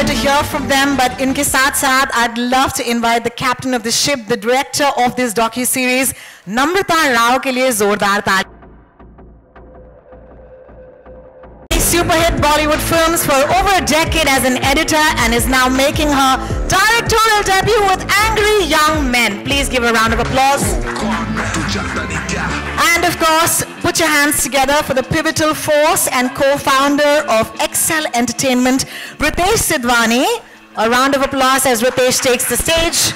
excited to hear from them, but इनके साथ-साथ I'd love to invite the captain of the ship, the director of this docu-series, Namrata Rao के लिए जोरदार ताली. Super hit Bollywood films for over a decade as an editor and is now making her directorial debut with Angry Young Men. Please give a round of applause. And of course, put your hands together for the pivotal force and co-founder of Excel Entertainment, Ritesh Sidhwani. A round of applause as Ritesh takes the stage.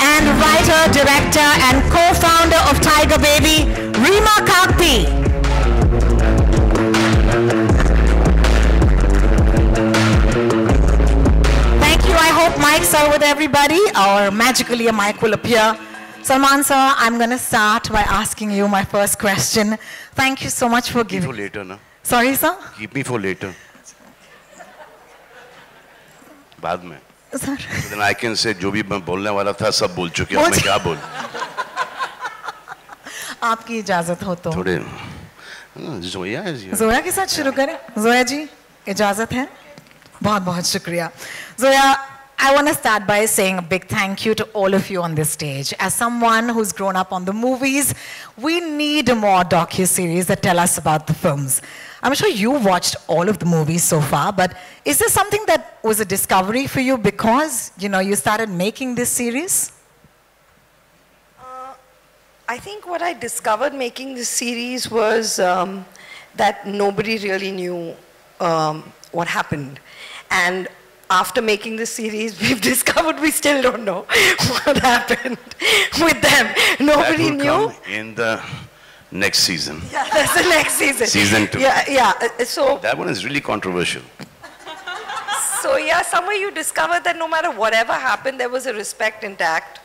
And writer, director and co-founder of Tiger Baby, Reema Kagti. Thank you. I hope mics are with everybody, or magically a mic will appear. Salman sir, I'm going to start by asking you my first question. Thank you so much for giving... Keep me for later, na? Sorry, sir? Keep me for later. बाद में. Sir. So then I can say, जो भी मैं बोलने वाला था, सब बोल चुके हैं. मैं क्या बोल? आपकी इजाज़त हो तो. थोड़े. जोया है जी. जोया के साथ शुरू करें. जोया जी, इजाज़त है. बहुत-बहुत शुक्रिया. Zoya, I want to start by saying a big thank you to all of you on this stage. As someone who's grown up on the movies, we need more docu-series that tell us about the films. I'm sure you watched all of the movies so far, but is there something that was a discovery for you because, you know, you started making this series? I think what I discovered making this series was that nobody really knew what happened. And after making this series, we've discovered we still don't know what happened with them. Nobody that will knew. Come in the next season. Yeah, that's the next season. Season 2. Yeah. So that one is really controversial. So yeah, somewhere you discovered that no matter whatever happened, there was a respect intact.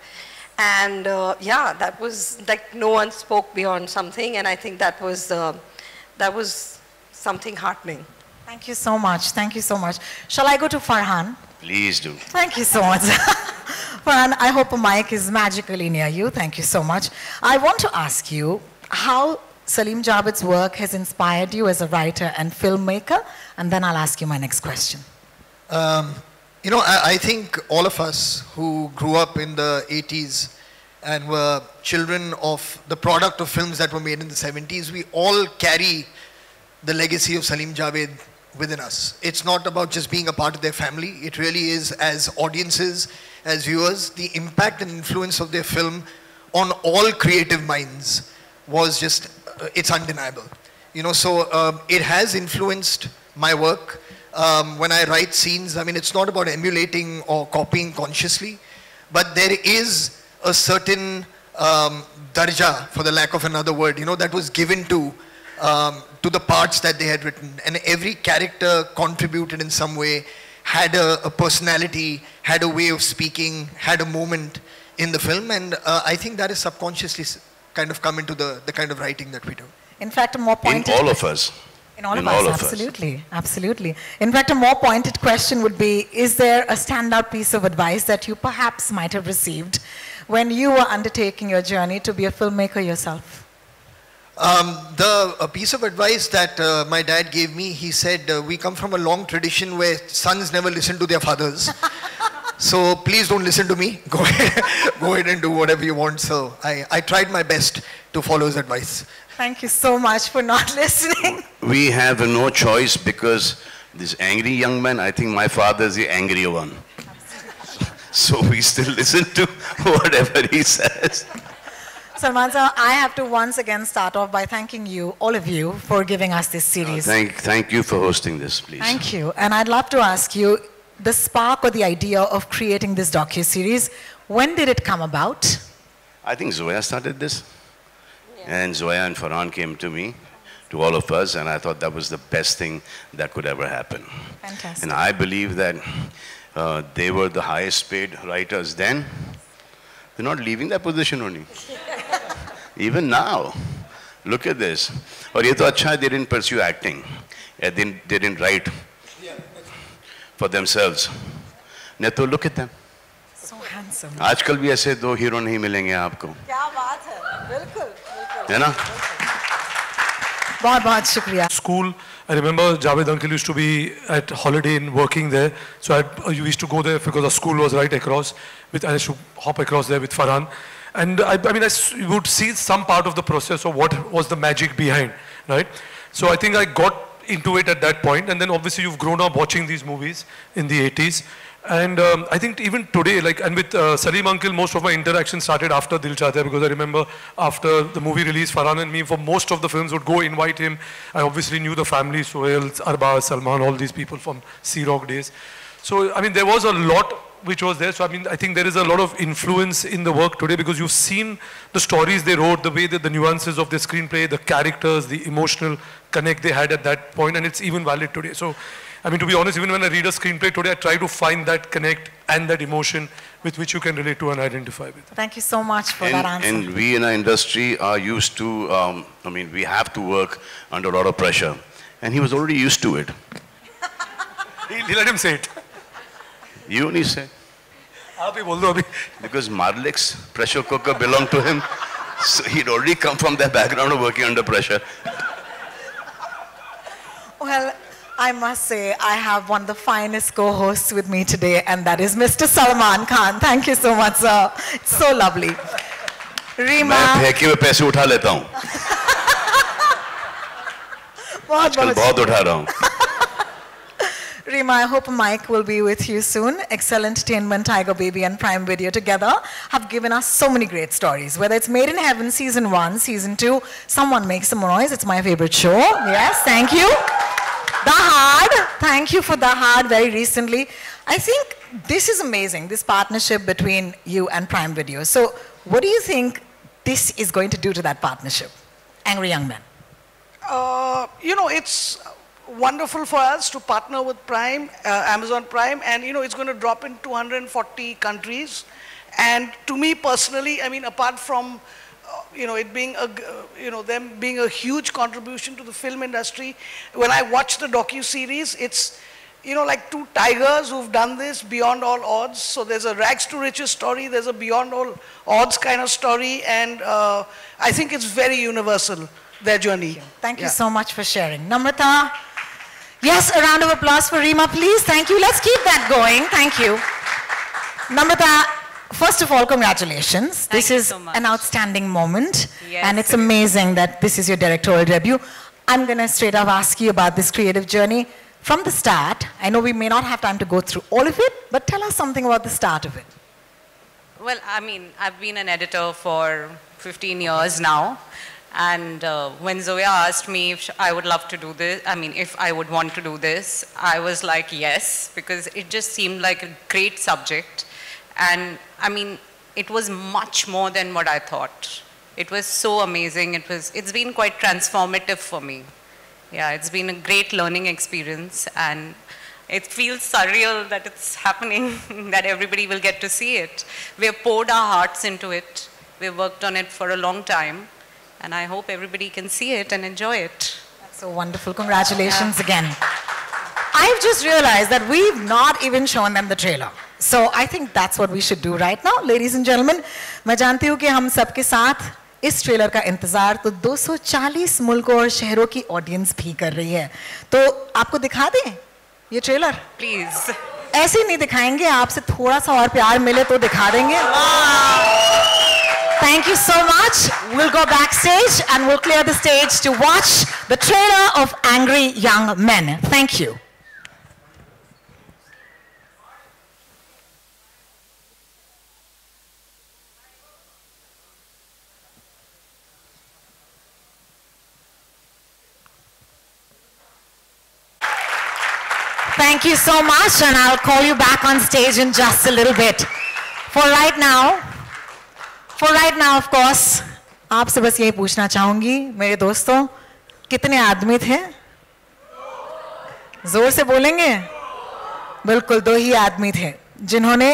And yeah, that was like no one spoke beyond something, and I think that was something heartening. Thank you so much. Thank you so much. Shall I go to Farhan? Please do. Thank you so much. Farhan, I hope a mic is magically near you. Thank you so much. I want to ask you how Salim Javed's work has inspired you as a writer and filmmaker, and then I'll ask you my next question. You know, I think all of us who grew up in the 80s and were children of the product of films that were made in the 70s, we all carry the legacy of Salim Javed within us. It's not about just being a part of their family. It really is, as audiences, as viewers, the impact and influence of their film on all creative minds was just, it's undeniable. You know, so it has influenced my work. When I write scenes, I mean, it's not about emulating or copying consciously, but there is a certain darja, for the lack of another word, you know, that was given to the parts that they had written. And every character contributed in some way, had a personality, had a way of speaking, had a moment in the film. And I think that is subconsciously kind of come into the kind of writing that we do. In fact, a more pointed... In all of us. In all of us, absolutely, absolutely. In fact, a more pointed question would be, is there a standout piece of advice that you perhaps might have received when you were undertaking your journey to be a filmmaker yourself? A piece of advice that my dad gave me, he said, we come from a long tradition where sons never listen to their fathers. So please don't listen to me. Go ahead and do whatever you want. So I tried my best to follow his advice. Thank you so much for not listening. We have no choice because this angry young man, I think my father is the angry one. So we still listen to whatever he says. Salman sir, I have to once again start off by thanking you, all of you, for giving us this series. Thank you for hosting this, please. Thank you. And I'd love to ask you, the spark or the idea of creating this docu-series, when did it come about? I think Zoya started this. And Zoya and Farhan came to me, to all of us, and I thought that was the best thing that could ever happen. Fantastic. And I believe that they were the highest paid writers then. They're not leaving that position only. Even now, look at this. Or ye to acha hai, they didn't pursue acting. They didn't write for themselves. Neto, look at them. So handsome. आजकल भी ऐसे दो hero नहीं मिलेंगे आपको. क्या बात है, बिल्कुल. है ना? बहुत बहुत शुक्रिया. School, I remember Javed uncle used to be at Holiday Inn working there. So I used to go there because the school was right across. I used to hop across there with Farhan. And I would see some part of the process of what was the magic behind, right? So I think I got into it at that point. And then obviously you've grown up watching these movies in the 80s. And I think even today, and with Salim uncle, most of my interaction started after Dil Chahta Hai, because I remember after the movie release, Farhan and me, for most of the films, would go invite him. I obviously knew the family, Sohail, Arbaz, Salman, all these people from Sea Rock days. So, I mean, there was a lot which was there. So, I mean, I think there is a lot of influence in the work today, because you've seen the stories they wrote, the way that the nuances of the screenplay, the characters, the emotional connect they had at that point, and it's even valid today. So, I mean, to be honest, even when I read a screenplay today, I try to find that connect and that emotion with which you can relate to and identify with. Thank you so much for that answer. And we in our industry are used to, I mean, we have to work under a lot of pressure. And he was already used to it. He let him say it. You only say. Because Marlik's pressure cooker belonged to him. So he'd already come from that background of working under pressure. Well, I must say, I have one of the finest co-hosts with me today, and that is Mr. Salman Khan. Thank you so much, sir. It's so lovely. Reema. मैं फेंके हुए पैसे उठा लेता हूँ. आजकल बहुत उठा रहा हूँ. Reema, I hope Mike will be with you soon. Excel Entertainment, Tiger Baby and Prime Video together have given us so many great stories. Whether it's Made in Heaven Season 1, Season 2, Someone Make Some Noise. It's my favorite show. Yes, thank you. The Hard. Thank you for The Hard very recently. I think this is amazing, this partnership between you and Prime Video. So what do you think this is going to do to that partnership? Angry Young Men. You know, it's wonderful for us to partner with Prime, Amazon Prime, and you know, it's going to drop in 240 countries. And to me personally, I mean, apart from you know, it being a, you know, them being a huge contribution to the film industry, when I watch the docu-series, it's, you know, like two tigers who've done this beyond all odds. So there's a rags to riches story, there's a beyond all odds kind of story, and I think it's very universal, their journey. Thank you so much for sharing. Namrata. Yes, a round of applause for Reema, please. Thank you. Let's keep that going. Thank you. Namrata, first of all, congratulations. This is an outstanding moment. Yes, and it's amazing that this is your directorial debut. I'm going to straight up ask you about this creative journey from the start. I know we may not have time to go through all of it, but tell us something about the start of it. Well, I mean, I've been an editor for 15 years now. And when Zoya asked me if I would love to do this, I mean, if I would want to do this, I was like, yes, because it just seemed like a great subject. And I mean, it was much more than what I thought. It was so amazing. It's been quite transformative for me. Yeah, it's been a great learning experience, and it feels surreal that it's happening, that everybody will get to see it. We have poured our hearts into it. We've worked on it for a long time. And I hope everybody can see it and enjoy it. That's so wonderful. Congratulations again. I've just realized that we've not even shown them the trailer. So I think that's what we should do right now. Ladies and gentlemen, मैं जानती हूँ कि हम सबके साथ इस trailer का इंतजार तो 240 मुल्कों और शहरों की ऑडियंस भी कर रही है. तो आपको दिखा दें ये ट्रेलर? Please. ऐसे ही नहीं दिखाएंगे, आपसे थोड़ा सा और प्यार मिले तो दिखा देंगे. Thank you so much. We'll go backstage and we'll clear the stage to watch the trailer of Angry Young Men. Thank you. Thank you so much, and I'll call you back on stage in just a little bit. For right now, of course, आपसे बस यही पूछना चाहूंगी मेरे दोस्तों, कितने आदमी थे? जोर से बोलेंगे? बिल्कुल 2 ही आदमी थे जिन्होंने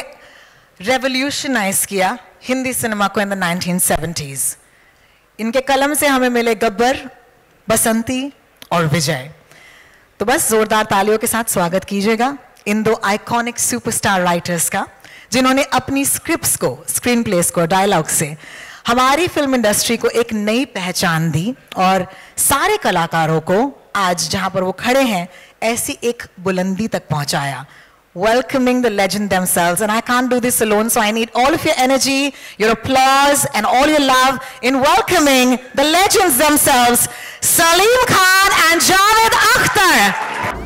रेवोल्यूशनाइज किया हिंदी सिनेमा को इन द 1970s. इनके कलम से हमें मिले गब्बर, बसंती और विजय. तो बस जोरदार तालियों के साथ स्वागत कीजिएगा इन 2 आइकॉनिक सुपरस्टार राइटर्स का, जिन्होंने अपनी स्क्रिप्ट्स को, स्क्रीन प्लेस को, डायलॉग से हमारी फिल्म इंडस्ट्री को एक नई पहचान दी और सारे कलाकारों को आज जहां पर वो खड़े हैं ऐसी एक बुलंदी तक पहुंचाया. Welcoming the legend themselves, and I can't do this alone, so I need all of your energy, your applause, and all your love in welcoming the legends themselves, Salim Khan and Javed Akhtar.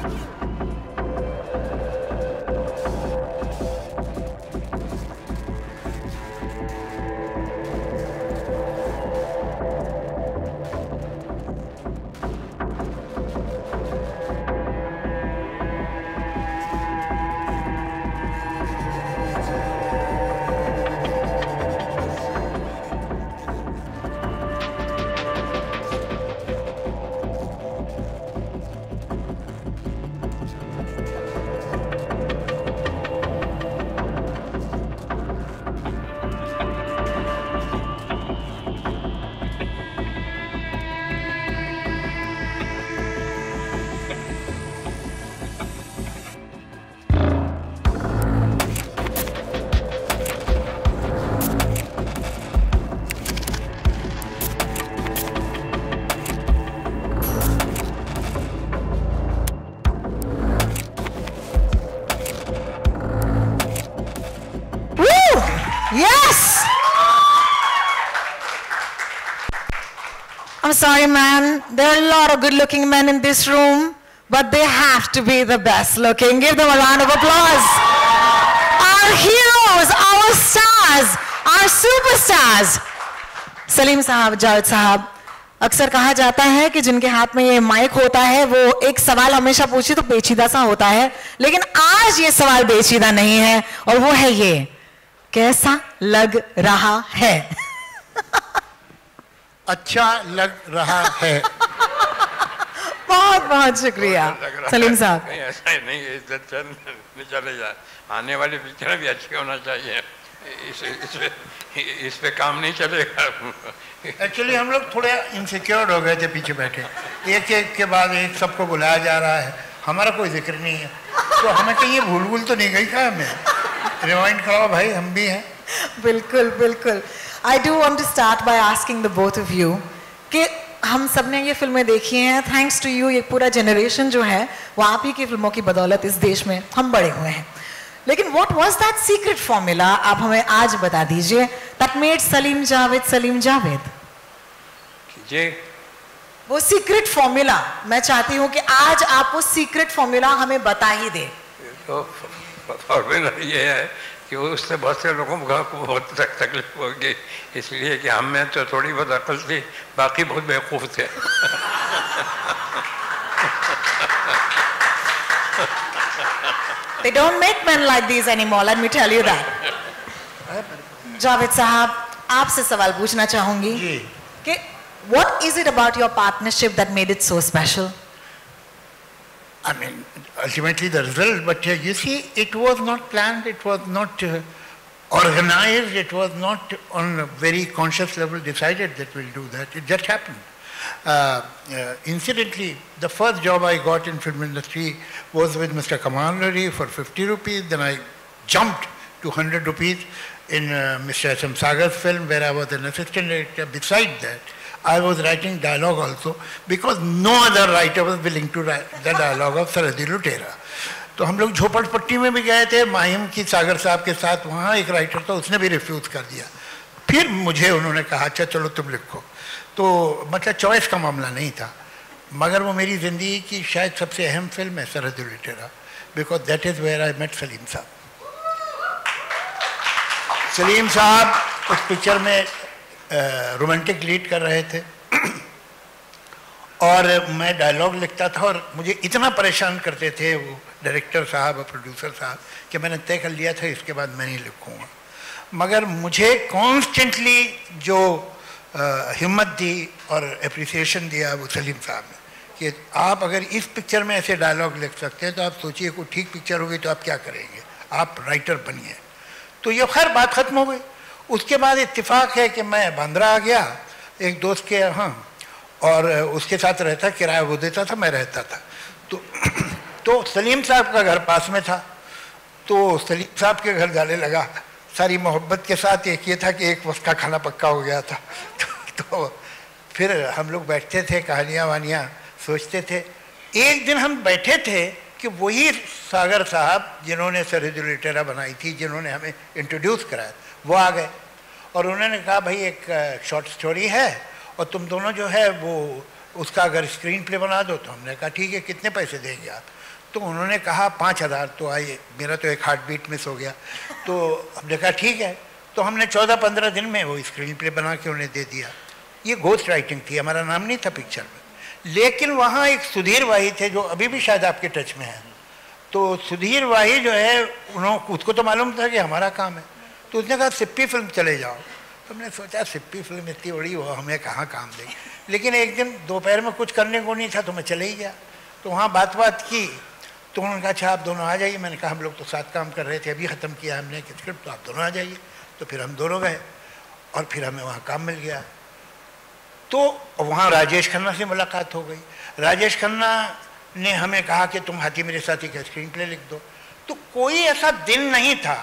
Yes! I'm sorry, man. There are a lot of good-looking men in this room, but they have to be the best-looking. Give them a round of applause. Our heroes, our stars, our superstars. Salim साहब, जावेद साहब, अक्सर कहा जाता है कि जिनके हाथ में ये माइक होता है वो एक सवाल हमेशा पूछे तो पेचीदा सा होता है, लेकिन आज ये सवाल पेचीदा नहीं है और वो है ये, कैसा लग रहा है? अच्छा लग रहा है। बहुत बहुत शुक्रिया सलीम साहब। नहीं ऐसा ही नहीं, इज्जत चले जाए, आने वाली पिक्चर भी अच्छी होना चाहिए, इस पे काम नहीं चलेगा। एक्चुअली हम लोग थोड़े इनसिक्योर हो गए थे पीछे बैठे, एक एक के बाद एक सबको बुलाया जा रहा है, हमारा कोई जिक्र नहीं है, तो हमें कहीं ये भूल तो नहीं गई क्या? हमें रिमाइंड कराओ भाई, हम भी हैं। बिल्कुल बिल्कुल। I do want to start by asking the both of you कि हम सब ने ये फिल्में देखी हैं, थैंक्स टू यू, ये पूरा जनरेशन जो है वो आप ही की फिल्मों की बदौलत इस देश में हम बड़े हुए हैं, लेकिन what was that secret formula, आप हमें आज बता दीजिए, दैट मेड सलीम जावेद जी। वो सीक्रेट फॉर्मूला मैं चाहती हूँ कि आज आप वो सीक्रेट फॉर्मूला हमें बता ही दे। तो फॉर्मूला ये है कि उससे बहुत से लोगों को बहुत तकलीफ होगी, इसलिए कि हम में तो थोड़ी बहुत अकल थी, बाकी बहुत बेवकूफ़ थे। They don't make men like these anymore, let me tell you that. Javed साहब, आपसे सवाल पूछना चाहूंगी कि what is it about your partnership that made it so special? I mean, ultimately the result, but you see, it was not planned, it was not organized, it was not on a very conscious level decided that we'll do that. It just happened. Incidentally, the first job I got in film industry was with Mr. Kamal Lari for 50 rupees. Then I jumped to 100 rupees in Mr. S.M. Sagar's film, where I was an assistant director. Besides that, I was writing dialogue also, because no other writer was willing to write the dialogue of Sarhadi Lutera. तो हम लोग झोपड़पट्टी में भी गए थे माहिम की सागर साहब के साथ, वहाँ एक राइटर था, उसने भी रिफ्यूज़ कर दिया। फिर मुझे उन्होंने कहा अच्छा चलो तुम लिखो, तो मतलब चॉइस का मामला नहीं था, मगर वो मेरी ज़िंदगी की शायद सबसे अहम फिल्म है Sarhad Lutera, because that is where I met Salim sahab. Salim साहब उस पिक्चर में रोमांटिक लीड कर रहे थे और मैं डायलॉग लिखता था, और मुझे इतना परेशान करते थे वो डायरेक्टर साहब और प्रोड्यूसर साहब कि मैंने तय कर लिया था इसके बाद मैं नहीं लिखूँगा, मगर मुझे कॉन्स्टेंटली जो हिम्मत दी और एप्रिसिएशन दिया वो सलीम साहब ने कि आप अगर इस पिक्चर में ऐसे डायलॉग लिख सकते हैं तो आप सोचिए कोई ठीक पिक्चर होगी तो आप क्या करेंगे, आप राइटर बनिए। तो ये खैर बात ख़त्म हो गई। उसके बाद इत्तेफाक है कि मैं बांद्रा आ गया एक दोस्त के यहाँ, और उसके साथ रहता, किराया वो देता था, मैं रहता था। तो सलीम साहब का घर पास में था, तो सलीम साहब के घर जाने लगा, सारी मोहब्बत के साथ एक ये था कि एक वक्त का खाना पक्का हो गया था। तो फिर हम लोग बैठते थे, कहानियाँ वानियाँ सोचते थे। एक दिन हम बैठे थे कि वही सागर साहब जिन्होंने सरहद लुटेरा बनाई थी, जिन्होंने हमें इंट्रोड्यूस कराया, वो आ गए और उन्होंने कहा भाई एक शॉर्ट स्टोरी है और तुम दोनों जो है वो उसका अगर स्क्रीन प्ले बना दो। तो हमने कहा ठीक है, कितने पैसे देंगे आप? तो उन्होंने कहा 5,000। तो आइए, मेरा तो एक हार्ट बीट मिस हो गया। तो हमने कहा ठीक है। तो हमने 14-15 दिन में वो स्क्रीन प्ले बना के उन्हें दे दिया। ये घोस्ट राइटिंग थी, हमारा नाम नहीं था पिक्चर में। लेकिन वहाँ एक सुधीर वाही थे जो अभी भी शायद आपके टच में हैं। तो सुधीर वाही जो है उसको तो मालूम था कि हमारा काम है, तो उसने कहा सिप्पी फिल्म चले जाओ। तो हमने सोचा सिप्पी फिल्म इतनी बड़ी हो, हमें कहाँ काम देगी। लेकिन एक दिन दोपहर में कुछ करने को नहीं था तो मैं चले ही गया। तो वहाँ बात की तो उन्होंने कहा अच्छा आप दोनों आ जाइए। मैंने कहा हम लोग तो साथ काम कर रहे थे, अभी ख़त्म किया हमने स्क्रिप्ट, तो आप दोनों आ जाइए। तो फिर हम दोनों गए और फिर हमें वहाँ काम मिल गया। तो वहाँ राजेश खन्ना से मुलाकात हो गई। राजेश खन्ना ने हमें कहा कि तुम हाथी मेरे साथी का स्क्रीन प्ले लिख दो। तो कोई ऐसा दिन नहीं था,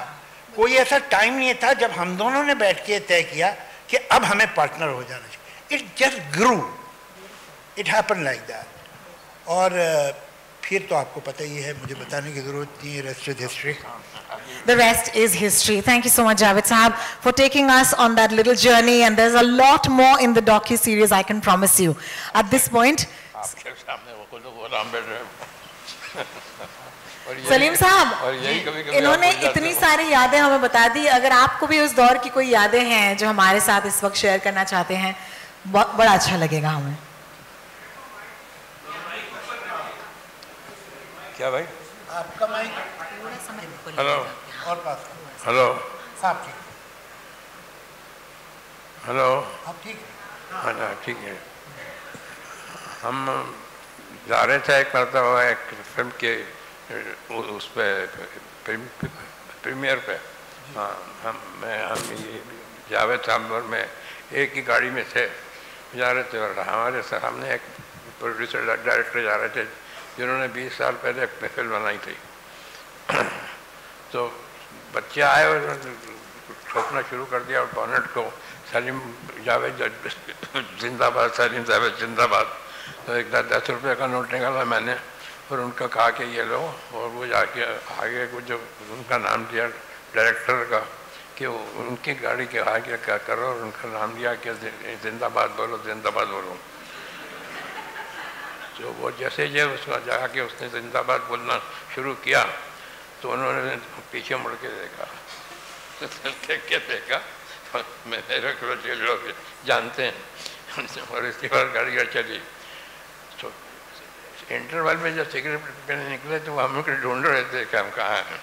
कोई ऐसा टाइम नहीं था जब हम दोनों ने बैठ के तय किया कि अब हमें पार्टनर हो जाना चाहिए। It just grew, it happen like that. और फिर तो आपको पता ही है, मुझे बताने की जरूरत नहीं है, rest is history. The rest is history. Thank you so much, Javed Sahab, for taking us on that little journey. And there's a lot more in the docu-series, I can promise you. At this point, Salim साहब, इन्होंने इतनी सारी यादें हमें बता दी। अगर आपको भी उस दौर की कोई यादें हैं जो हमारे साथ इस वक्त शेयर करना चाहते हैं, बड़ा अच्छा लगेगा हमें। क्या भाई? आपका माइक हेलो और पास। हेलो साहब ठीक, हेलो आप ठीक है? हाँ ठीक है। हम जा रहे थे एक मरतबा एक फिल्म के उस पे प्रीमियर पे। हाँ, हम ये जावेद साहब और मैं एक ही गाड़ी में थे, जा रहे थे और हमारे सामने एक प्रोड्यूसर डायरेक्टर जा रहे थे जिन्होंने 20 साल पहले फिल्म बनाई थी। तो बच्चे आए और ठोकना शुरू कर दिया और बॉनेट को, सलीम जावेद जिंदाबाद, सलीम जावेद जिंदाबाद। तो एक 10 रुपये का नोट निकाला मैंने और उनका कहा कि ये लो, और वो जाके आगे को जो उनका नाम दिया डायरेक्टर का कि उनकी गाड़ी के आगे क्या करो, और उनका नाम दिया कि जिंदाबाद बोलो, जिंदाबाद बोलो। तो वो जैसे ये उसका जाके उसने जिंदाबाद बोलना शुरू किया तो उन्होंने पीछे मुड़ के देखा, तो देख के देखा मेरे लोग जानते हैं। और इसके बाद गाड़ी चली। तो इंटरवल में जब सिगरेट पीने निकले तो हम लोग ढूंढ रहे थे कि हम कहाँ हैं।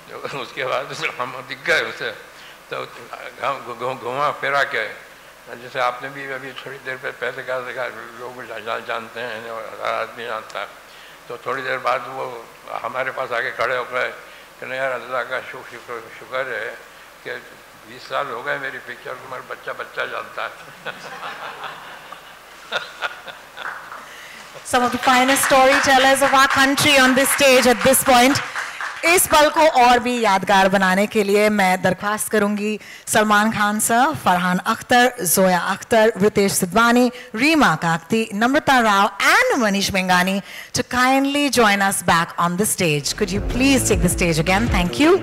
तो उसके बाद हम दिख गए उसे, तो घुमा फिरा के, जैसे आपने भी अभी थोड़ी देर पहले कहा था लोग जानते हैं और हर आदमी जानता है। तो थोड़ी देर बाद वो हमारे पास आके खड़े हो गए कि नहीं यार, अल्लाह का शुक्र है कि 20 साल हो गए मेरी पिक्चर को, मेरा बच्चा जानता है। Some of the finest storytellers of our country on this stage at this point. इस पल को और भी यादगार बनाने के लिए मैं दरख्वास्त करूंगी Salman Khan sir, Farhan Akhtar, Zoya Akhtar, Ritesh Sidhwani, Reema Kagti, Namrata Rao and Manish Mengani to kindly join us back on the stage. Could you please take the stage again? Thank you.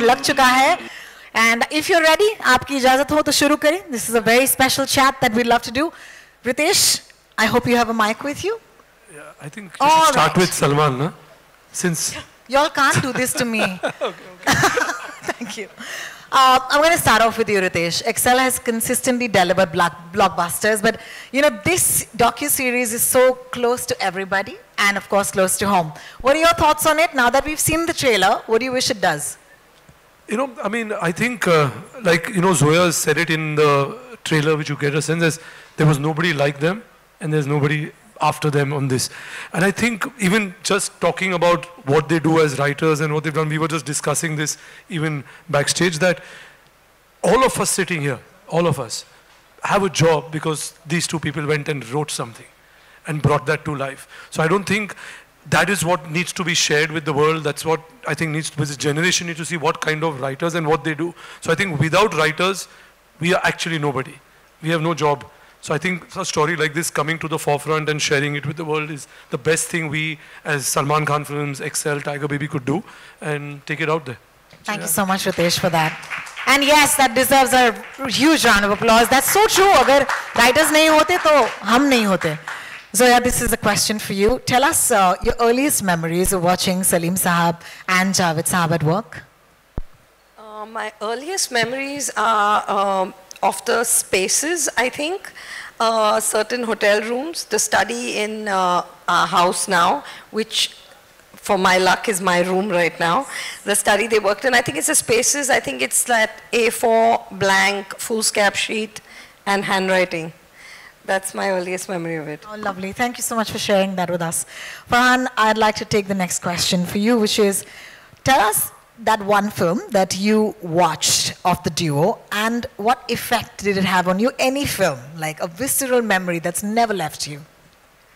लग चुका है. And if you're ready, आपकी इजाजत हो तो शुरू करें. This is a very special chat that we'd love to do. Ritesh, I hope you have a mic with you. Yeah, I think you should start with Salman, na? Since y'all can't do this to me. Thank you. I'm going to start off with you, Ritesh. Excel has consistently delivered blockbusters, but you know this docu-series is so close to everybody and of course close to home. What are your thoughts on it now that we've seen the trailer? What do you wish it does? You know, I mean, I think, like, you know, Zoya said it in the trailer, which you get a sense as there was nobody like them and there's nobody after them on this. And I think even just talking about what they do as writers and what they've done, we were just discussing this even backstage, that all of us sitting here, all of us, have a job because these two people went and wrote something and brought that to life. So I don't think that is what needs to be shared with the world. That's what I think needs to, this generation needs to see what kind of writers and what they do. So I think without writers, we are actually nobody. We have no job. So I think a story like this coming to the forefront and sharing it with the world is the best thing we as Salman Khan Films, Excel, Tiger Baby could do and take it out there. Thank you so much, Ritesh, for that. And yes, that deserves a huge round of applause. That's so true. Agar writers nahi hote, to hum nahi hote. Zoya, this is a question for you. Tell us your earliest memories of watching Salim Sahab and Javed Sahab at work. My earliest memories are of the spaces, I think. Certain hotel rooms, the study in our house now, which for my luck is my room right now. The study they worked in, I think it's the spaces, I think it's that A4 blank foolscap sheet and handwriting. That's my earliest memory of it. Oh, lovely. Thank you so much for sharing that with us. Farhan, I'd like to take the next question for you, which is, tell us that one film that you watched of the duo and what effect did it have on you? Any film, like a visceral memory that's never left you.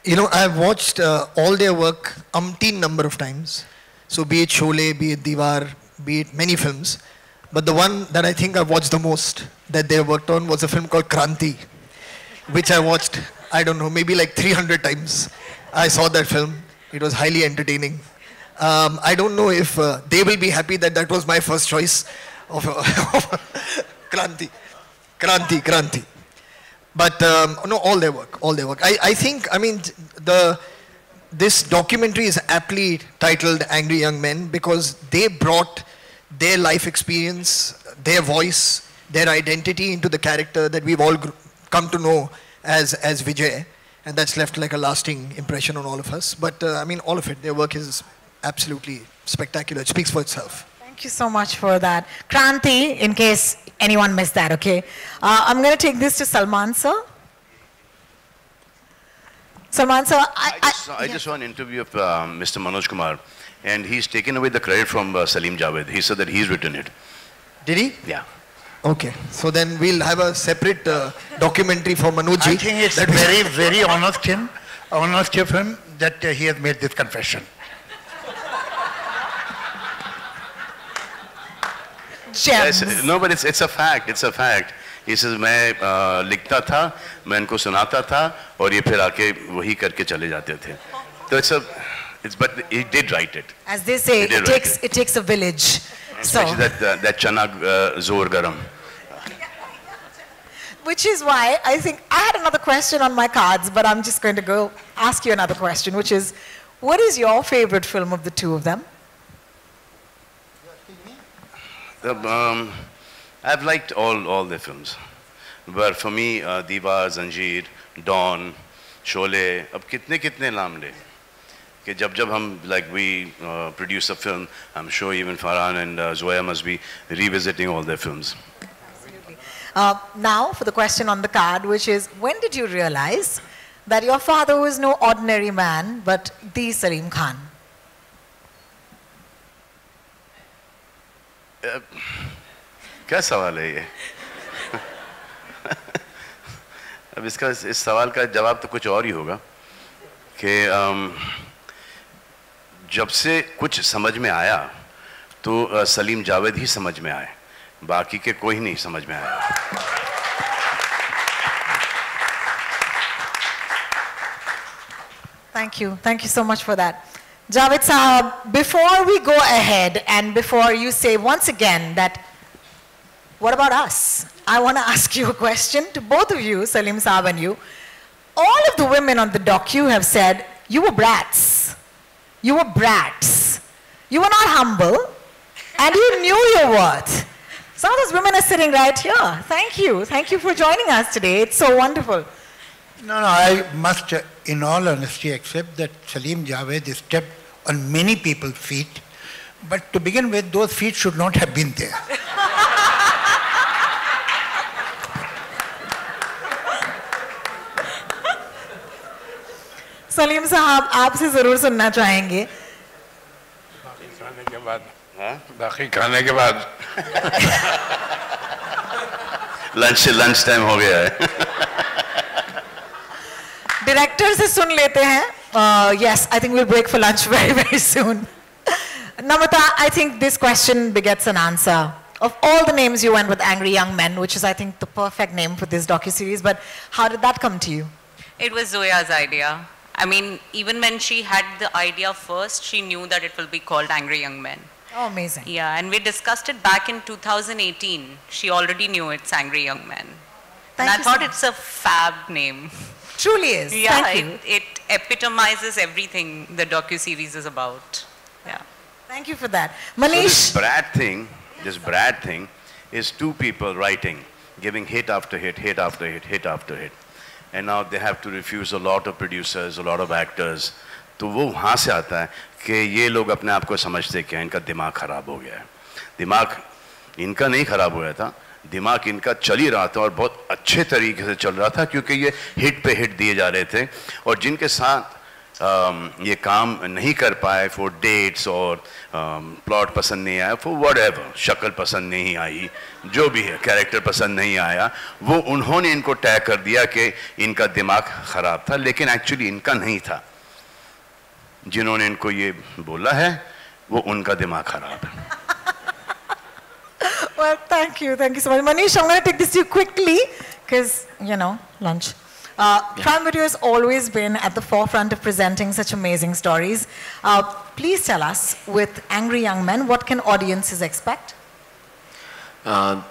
You know, I've watched all their work umpteen number of times. So be it Sholay, be it Diwar, be it many films. But the one that I think I've watched the most that they worked on was a film called Kranti, which I watched, I don't know, maybe like 300 times. I saw that film. It was highly entertaining. I don't know if they will be happy that that was my first choice of Kranti. But no, all their work. I think, I mean, this documentary is aptly titled Angry Young Men because they brought their life experience, their voice, their identity into the character that we've all come to know as Vijay. And that's left like a lasting impression on all of us. But I mean, all of it, their work is absolutely spectacular. It speaks for itself. Thank you so much for that. Kranti, in case anyone missed that, okay? I'm going to take this to Salman, sir. Salman, sir, I just saw an interview of Mr. Manoj Kumar, and he's taken away the credit from Salim Javed. He said that he's written it. Did he? Yeah. Okay, so then we'll have a separate documentary for Manojji. I think it's very, very honest of him that he has made this confession. Gems. No, but it's a fact. It's a fact. He says, मैं लिखता था, मैं इनको सुनाता था, और ये फिर आके वही करके चले जाते थे. So but he did write it. As they say, it takes a village. Especially that chana zor garam. Which is why I think I had another question on my cards, but I'm just going to go ask you another question, which is, what is your favorite film of the two of them? I've liked all their films, but for me, Diwar, Zanjeer, Dawn, Sholay, अब कितने नाम ले कि जब हम like we produce a film, I'm sure even Farhan and Zoya must be revisiting all their films. Now for the question on the card, which is, when did you realize that your father was no ordinary man, but the Salim Khan? क्या सवाल है ये? अब इस सवाल का जवाब तो कुछ और ही होगा कि जब से कुछ समझ में आया तो सलीम जावेद ही समझ में आए, बाकी के कोई नहीं समझ में आया. Thank you so much for that. Javed Sahab, before we go ahead and before you say once again that, what about us? I want to ask you a question to both of you, Salim Sahab and you. All of the women on the docu have said, you were brats. You were brats. You were not humble, and you knew your worth. Some of those women are sitting right here. Thank you. Thank you for joining us today. It's so wonderful. No, I must, in all honesty, accept that Salim Javed is stepped on many people's feet. But to begin with, those feet should not have been there. Salim साहब आपसे जरूर सुनना चाहेंगे बाकी खाने के बाद lunch time हो गया है डायरेक्टर से सुन लेते हैं yes I think we'll break for lunch very soon. Namrata, I think this question begets an answer. Of all the names you went with Angry Young Men, which is I think the perfect name for this docuseries, but how did that come to you? It was Zoya's idea. I mean, even when she had the idea first, she knew that it will be called Angry Young Men. Oh, amazing. Yeah, and we discussed it back in 2018. She already knew it's Angry Young Men. And I thought it's a fab name. Truly is. Yeah, Thank you. it epitomizes everything the docuseries is about. Yeah. Thank you for that. Manish. So this Brad thing is two people writing, giving hit after hit, hit after hit, hit after hit. And now they have to refuse a lot of producers, a lot of actors. तो वो वहाँ से आता है कि ये लोग अपने आप को समझते क्या इनका दिमाग खराब हो गया है. दिमाग इनका नहीं खराब हुआ था, दिमाग इनका चल ही रहा था और बहुत अच्छे तरीके से चल रहा था क्योंकि ये हिट पे हिट दिए जा रहे थे और जिनके साथ ये काम नहीं कर पाए फॉर डेट्स और प्लॉट पसंद नहीं आया फॉर व्हाटएवर, शक्ल पसंद नहीं आई, जो भी है कैरेक्टर पसंद नहीं आया, वो उन्होंने इनको टैग कर दिया कि इनका दिमाग खराब था, लेकिन एक्चुअली इनका नहीं था. जिन्होंने इनको ये बोला है वो उनका दिमाग खराब है. Well, thank you so much. Manish, I'm going to take this to you quickly because, you know, lunch. Prime Video has always been at the forefront of presenting such amazing stories. Please tell us, with Angry Young Men, what can audiences expect? I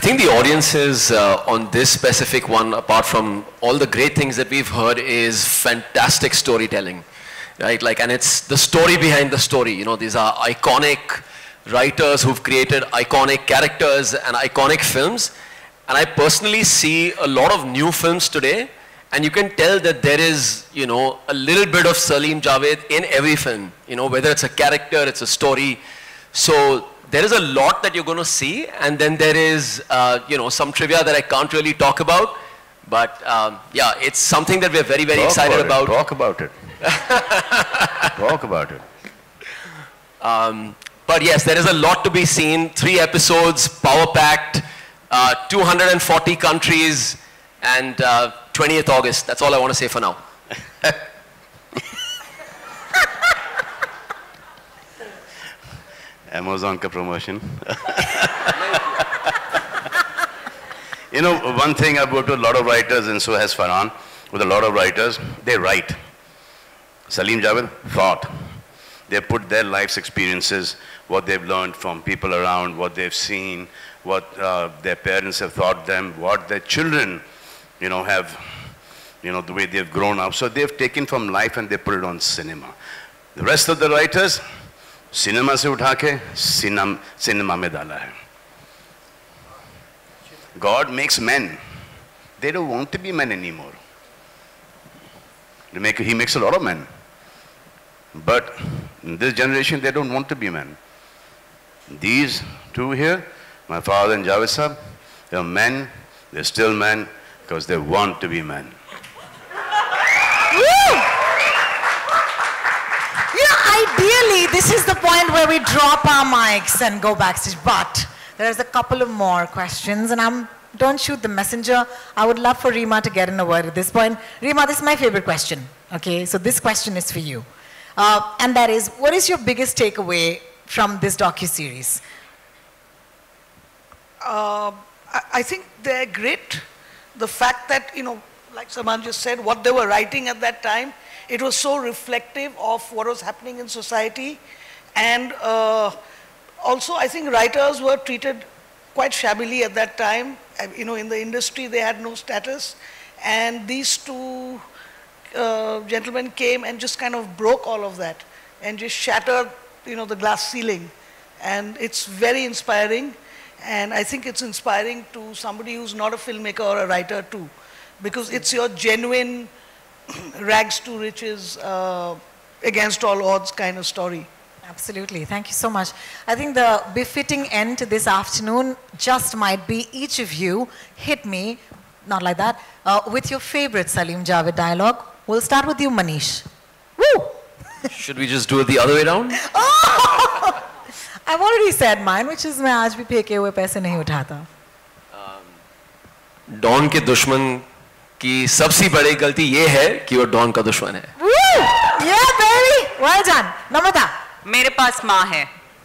think the audiences on this specific one, apart from all the great things that we've heard, is fantastic storytelling, right? Like, and it's the story behind the story. You know, these are iconic writers who've created iconic characters and iconic films. And I personally see a lot of new films today, and you can tell that there is, you know, a little bit of Salim Javed in every film, you know, whether it's a character, it's a story. So there is a lot that you're going to see, and then there is, you know, some trivia that I can't really talk about. But yeah, it's something that we're very, very excited about. Talk about it. Talk about it. But yes, there is a lot to be seen. 3 episodes, power-packed, 240 countries, and 20th August. That's all I want to say for now. Amazon ka promotion. You know, one thing I've worked with a lot of writers, and so has Farhan, with a lot of writers, they write. Salim Javed thought. They put their life's experiences, what they've learned from people around, what they've seen, what their parents have taught them, what their children, you know, have, you know, the way they've grown up. So they've taken from life and they put it on cinema. The rest of the writers, cinema se utha ke cinema mein dala hai. God makes men. They don't want to be men anymore. He makes a lot of men. But in this generation, they don't want to be men. These two here, my father and Javed Sahab, they're men, they're still men, because they want to be men. Yeah, ideally, this is the point where we drop our mics and go backstage. But there's a couple of more questions, and don't shoot the messenger. I would love for Reema to get in a word at this point. Reema, this is my favorite question. Okay, so this question is for you. And that is, what is your biggest takeaway from this docuseries? I think they're great. The fact that, you know, like Salman just said, what they were writing at that time, it was so reflective of what was happening in society. And also, I think writers were treated quite shabbily at that time. You know, in the industry, they had no status. And these two gentlemen came and just kind of broke all of that and just shattered, you know, the glass ceiling. And it's very inspiring. And I think it's inspiring to somebody who's not a filmmaker or a writer too, because it's your genuine rags to riches, against all odds kind of story. Absolutely. Thank you so much. I think the befitting end to this afternoon just might be each of you hit me, not like that, with your favorite Salim Javed dialogue. We'll start with you, Manish. Woo! Should we just do it the other way around? Oh! I've already said mine, which is मैं आज भी फेंके हुए पैसे नहीं उठाता. Don के दुश्मन की सबसे बड़ी गलती ये है कि वो डॉन का दुश्मन है. Yeah, baby. Well done. Namrata. मेरे पास माँ है.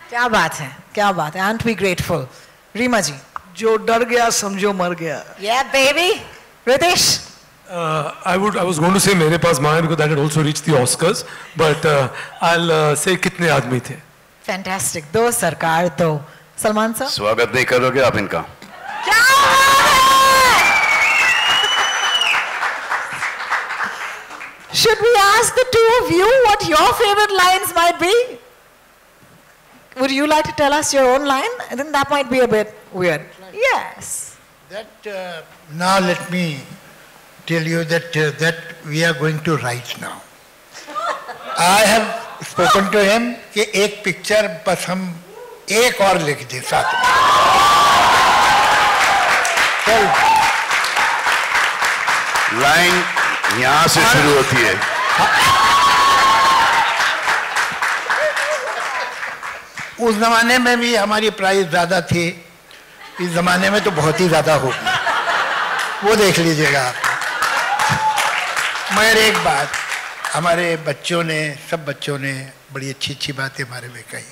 क्या बात है, क्या बात है. Aren't we grateful? रीमा जी. जो डर गया समझो मर गया. Yeah, baby. Ritesh. I was going to say मेरे पास माँ है because that had also reached the Oscars, but I'll say कितने आदमी थे. Fantastic. दो सरकार दो. सलमान साहब. स्वागत नहीं करोगे आप इनका? क्या? Should we ask the two of you what your favorite lines might be? Would you like to tell us your own line? I think that might be a bit weird. Yes. That now let me tell you that that we are going to write now. I have spoken to him कि एक picture बस हम एक और लिख दें साथ में. लाइन यहाँ से शुरू होती है. उस जमाने में भी हमारी प्राइस ज्यादा थी. इस जमाने में तो बहुत ही ज्यादा होगी. वो देख लीजिएगा आप. मगर एक बात, हमारे बच्चों ने, सब बच्चों ने बड़ी अच्छी अच्छी बातें हमारे में कही,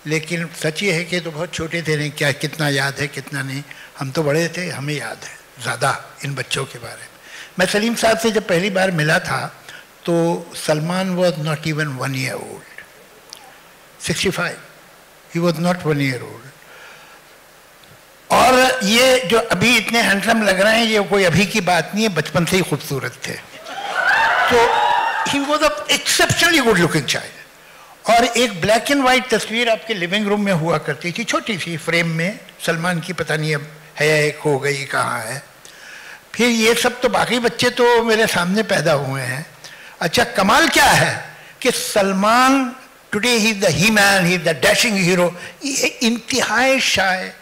लेकिन सच ये है कि तो बहुत छोटे थे, नहीं क्या कितना याद है कितना नहीं. हम तो बड़े थे, हमें याद है ज़्यादा इन बच्चों के बारे में. मैं सलीम साहब से जब पहली बार मिला था तो Salman was not even 1 year old. 65. He was not 1 year old. और ये जो अभी इतने हैंडसम लग रहे हैं ये कोई अभी की बात नहीं है, बचपन से ही खूबसूरत थे. तो ही was a exceptionally good looking child. और एक ब्लैक एंड वाइट तस्वीर आपके लिविंग रूम में हुआ करती थी, छोटी सी फ्रेम में, सलमान की, पता नहीं अब है एक हो गई कहाँ है. फिर ये सब तो बाकी बच्चे तो मेरे सामने पैदा हुए हैं. अच्छा कमाल क्या है कि Salman today he is the he man, he is the dashing hero. ये इंतहाई शाय,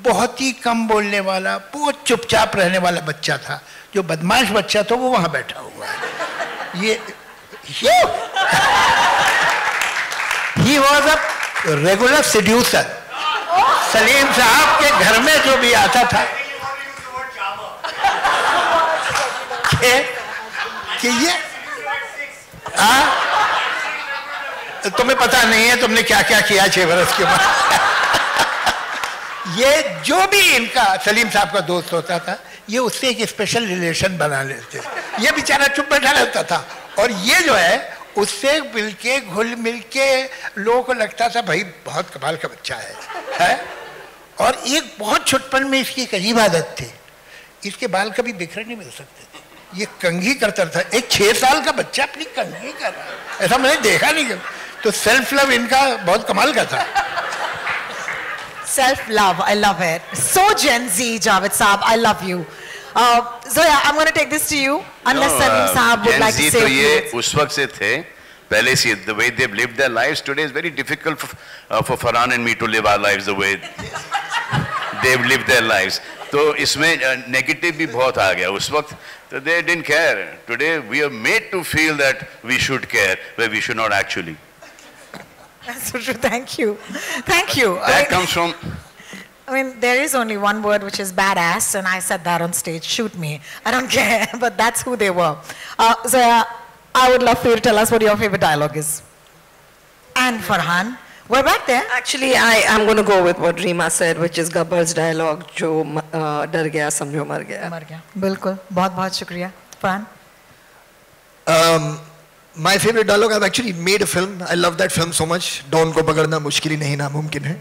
बहुत ही कम बोलने वाला, बहुत चुपचाप रहने वाला बच्चा था. जो बदमाश बच्चा था वो वहाँ बैठा हुआ है. ये ही was a regular seducer. Salim साहब के घर में जो भी आता था कि ये तुम्हें पता नहीं है तुमने क्या क्या किया 6 बरस के बाद. ये जो भी इनका सलीम साहब का दोस्त होता था ये उससे एक स्पेशल रिलेशन बना लेते. ये बेचारा चुप बैठा रहता था और ये जो है उससे मिलके घुल मिलके लोगों को लगता था भाई बहुत कमाल का बच्चा है. और एक बहुत छुटपन में इसकी एक अजीब आदत थी, इसके बाल कभी बिखरे नहीं मिल सकते थे. ये कंघी करता था. एक 6 साल का बच्चा अपनी कंघी कर रहा है, ऐसा मैंने देखा नहीं. तो सेल्फ लव इनका बहुत कमाल का था. Self love, I love it. So Gen Z, Javed Saab, I love you. Zoya, I'm going to take this to you. Unless Salim Saab would like to say तो a few ये words. उस वक्त से थे पहले से. The way they've lived their lives today is very difficult for Farhan and me to live our lives the way they've lived their lives. तो इसमें नेगेटिव भी बहुत आ गया उस वक्त. So they didn't care. Today we are made to feel that we should care, where we should not actually. That's so true. Thank you. Thank you. That comes from. I mean, there is only one word which is badass, and I said that on stage. Shoot me. I don't care, but that's who they were. Zoya, I would love for you to tell us what your favorite dialogue is. And Farhan, we're back there. Actually, I am going to go with what Reema said, which is Gabbar's dialogue, जो डर गया समझो मर गया. मर गया. बिल्कुल. बहुत बहुत शुक्रिया. Farhan. My favorite dialogue, I've actually made a film. I love that film so much. Dawn ko pagadna mushkil hi nahi namumkin hai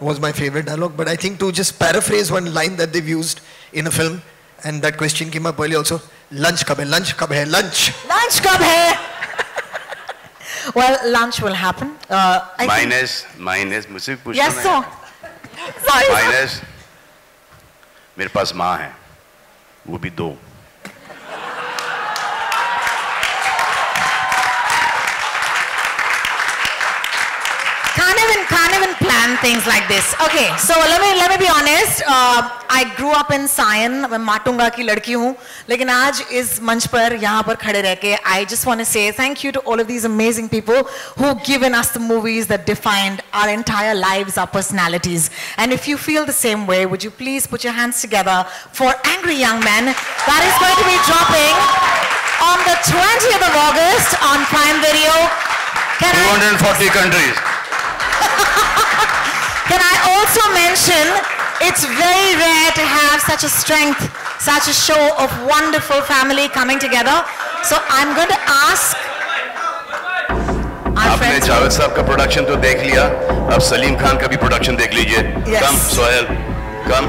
was my favorite dialogue. But I think to just paraphrase one line that they've used in a film, and that question came up earlier also, lunch kab hai, lunch kab hai, lunch. Lunch kab hai? Well, lunch will happen. Mine is, मुझसे पूछना Yes, sir. Sorry. Mine is, मेरे पास माँ है, वो भी 2. Can't even plan things like this. Okay, so let me be honest. I grew up in Sion. मैं माटुंगा की लड़की हूँ. लेकिन आज इस मंच पर यहाँ पर खड़े रह के, I just want to say thank you to all of these amazing people who given us the movies that defined our entire lives, our personalities. And if you feel the same way, would you please put your hands together for Angry Young Men? That is going to be dropping on the 20th of August on Prime Video. 240 countries. Can I also mention, it's very rare to have such a strength, such a show of wonderful family coming together. So I'm going to ask our आपने friends. Javed साहब का production तो देख लिया, अब सलीम खान का भी production देख लीजिए. Yes. Come, Sohail, come.